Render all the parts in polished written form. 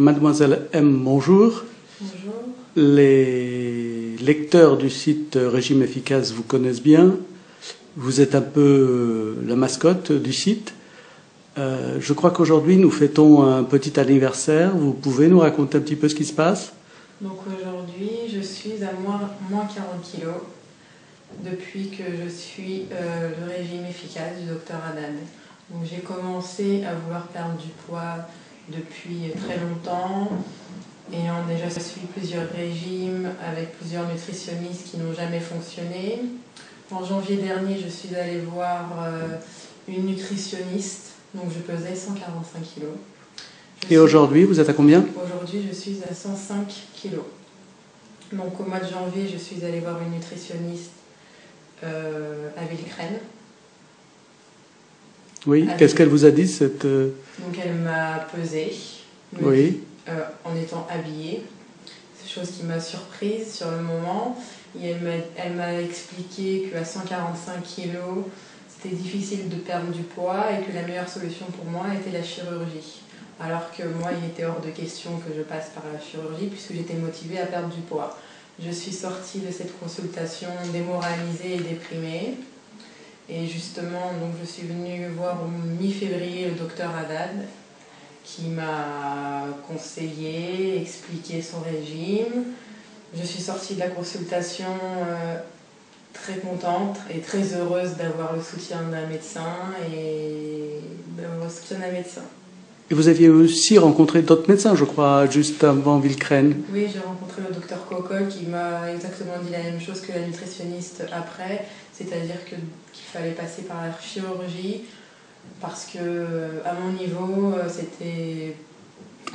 Mademoiselle M, bonjour. Bonjour. Les lecteurs du site Régime Efficace vous connaissent bien. Vous êtes un peu la mascotte du site. Je crois qu'aujourd'hui nous fêtons un petit anniversaire. Vous pouvez nous raconter un petit peu ce qui se passe? Donc aujourd'hui, je suis à moins 40 kilos depuis que je suis le régime efficace du docteur Haddad. Donc j'ai commencé à vouloir perdre du poids depuis très longtemps, ayant déjà suivi plusieurs régimes avec plusieurs nutritionnistes qui n'ont jamais fonctionné. En janvier dernier, je suis allée voir une nutritionniste, donc je pesais 145 kilos. Et aujourd'hui, vous êtes à combien? Aujourd'hui, je suis à 105 kilos. Donc au mois de janvier, je suis allée voir une nutritionniste à Villecrène. Oui, qu'est-ce qu'elle vous a dit cette... Donc elle m'a pesée, Oui. en étant habillée. C'est chose qui m'a surprise sur le moment. Et elle m'a expliqué qu'à 145 kg, c'était difficile de perdre du poids et que la meilleure solution pour moi était la chirurgie. Alors que moi, il était hors de question que je passe par la chirurgie puisque j'étais motivée à perdre du poids. Je suis sortie de cette consultation démoralisée et déprimée. Et justement, donc, je suis venue voir au mi-février le docteur Haddad qui m'a conseillé, expliqué son régime. Je suis sortie de la consultation très contente et très heureuse d'avoir le soutien d'un médecin Et vous aviez aussi rencontré d'autres médecins, je crois, juste avant Villecrène. Oui, j'ai rencontré le docteur Cocolle qui m'a exactement dit la même chose que la nutritionniste après, c'est-à-dire qu'il fallait passer par la chirurgie parce que à mon niveau, c'était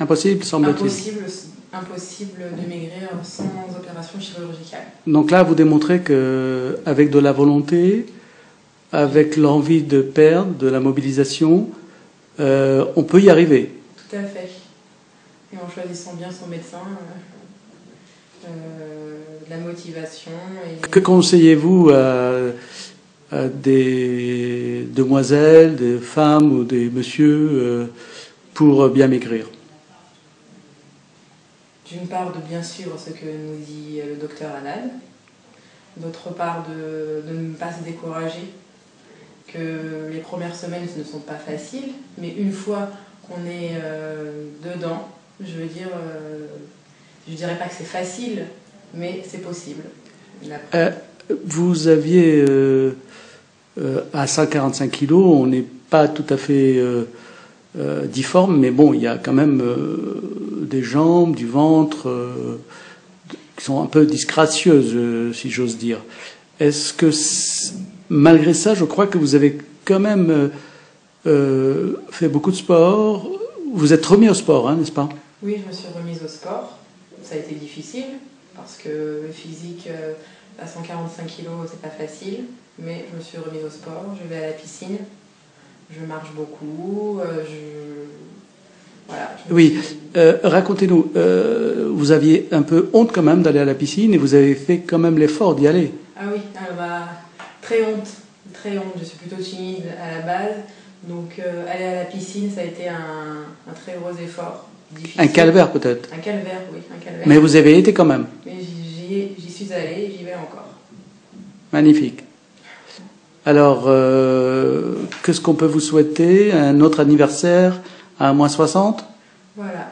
Impossible, semble-t-il. Impossible de maigrir sans opération chirurgicale. Donc là, vous démontrez qu'avec de la volonté, avec l'envie de perdre, de la mobilisation, on peut y arriver. Tout à fait. Et en choisissant bien son médecin, la motivation. Que conseillez-vous à des demoiselles, des femmes ou des messieurs pour bien maigrir? D'une part, de bien suivre ce que nous dit le docteur Haddad. D'autre part, de ne pas se décourager, que les premières semaines ne sont pas faciles, mais une fois qu'on est dedans, je dirais pas que c'est facile, mais c'est possible. Vous aviez à 145 kilos, on n'est pas tout à fait difforme, mais bon, il y a quand même des jambes, du ventre qui sont un peu disgracieuses, si j'ose dire. Est-ce que, malgré ça, je crois que vous avez quand même fait beaucoup de sport. Vous êtes remis au sport, hein, n'est-ce pas? Oui, je me suis remise au sport. Ça a été difficile, parce que le physique à 145 kg, c'est pas facile. Mais je me suis remise au sport, je vais à la piscine, je marche beaucoup, voilà. Oui, racontez-nous, vous aviez un peu honte quand même d'aller à la piscine et vous avez fait quand même l'effort d'y aller. Ah oui, très honte, je suis plutôt timide à la base, donc aller à la piscine, ça a été un très gros effort. Difficile. Un calvaire peut-être. Un calvaire, oui, un calvaire. Mais vous avez été quand même. Mais j'y suis allée et j'y vais encore. Magnifique. Alors, qu'est-ce qu'on peut vous souhaiter? Un autre anniversaire à moins 60? Voilà.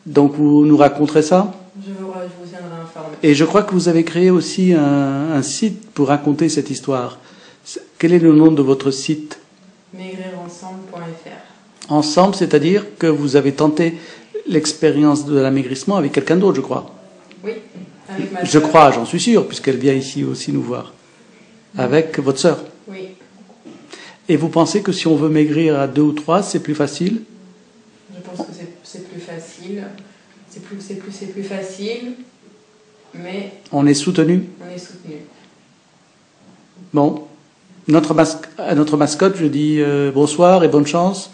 Donc vous nous raconterez ça? Je vous tiendrai informé. Et je crois que vous avez créé aussi un site pour raconter cette histoire. Quel est le nom de votre site? Maigrirensemble.fr. Ensemble, c'est-à-dire que vous avez tenté l'expérience de l'amaigrissement avec quelqu'un d'autre, je crois. Oui, avec ma Je sœur. crois, j'en suis sûr, puisqu'elle vient ici aussi nous voir. Avec votre sœur. Oui. Et vous pensez que si on veut maigrir à 2 ou 3, c'est plus facile? Je pense que c'est plus facile. C'est plus facile, mais On est soutenu? on est soutenu. Bon. À notre mascotte, je dis bonsoir et bonne chance.